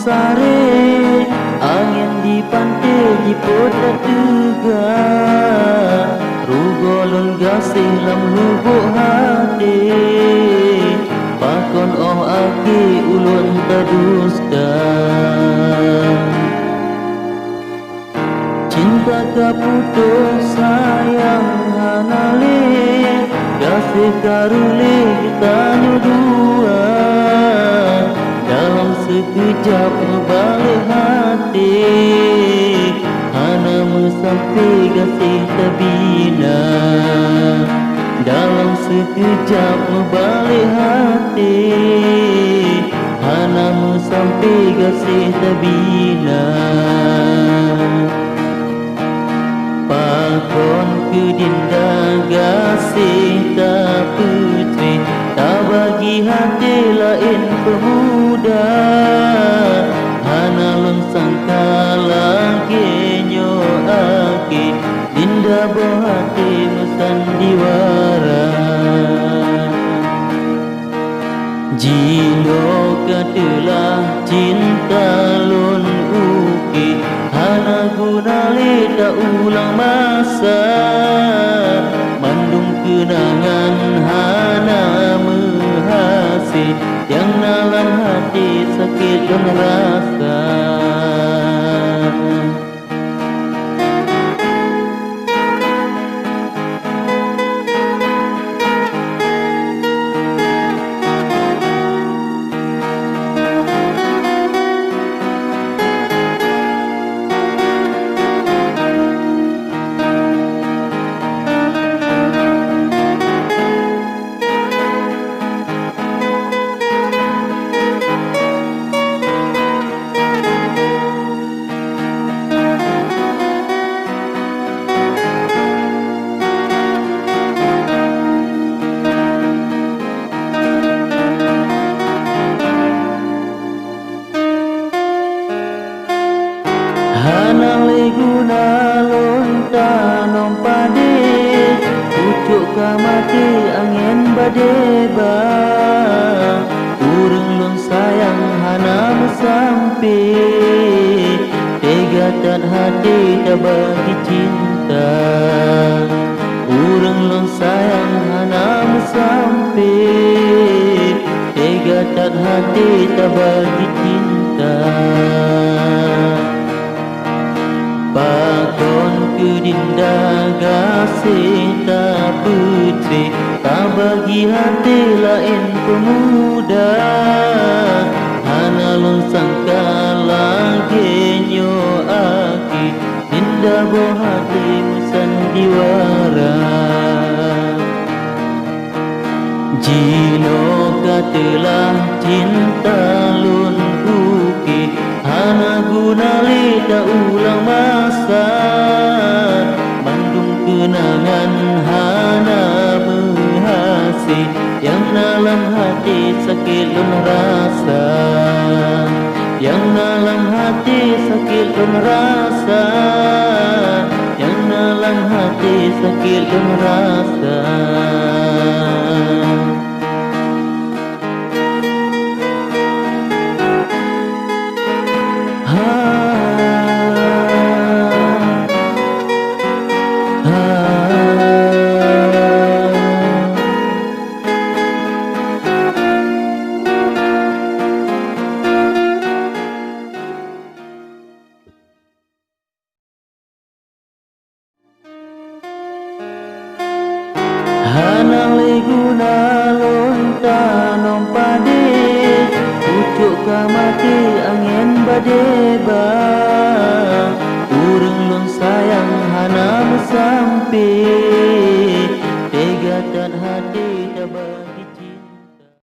sare angin di pantai di kota tegak rugolun gasih lam lubuk hati pakon aki ulun taduskan cinta kaputus sayang hanale gasih karule kita dua dalam sekejap balik hati hana sampai gasih terbina dalam sekejap balik hati hana sampai gasih terbina pakon ke dinda gasih tak putri tak bagi hati lain pemuda hana lon sangka lagi nyo aki dinda bohati musandiwara jino katelah cinta lon uki hana guna leda ulang masa mandung kenangan hana menghasi yang dalam hati sakit dan rasa hana leguna lonta nompade pucuk kamati angin badeba urang lon sayang hana sampai tegatan hati tak bagi cinta urang lon sayang hana sampai tegatan hati tak bagi cinta pakon ke dinda gasih tak putri tak bagi hati lain pemuda hana lon sangka lagi nyo aki dinda bohati musandiwara jino katelah cinta lon uki hana guna leda ulang masa mandung kenangan hana menghasi yang dalam hati sakit lon rasa yang dalam hati sakit lon rasa yang dalam hati sakit lon rasa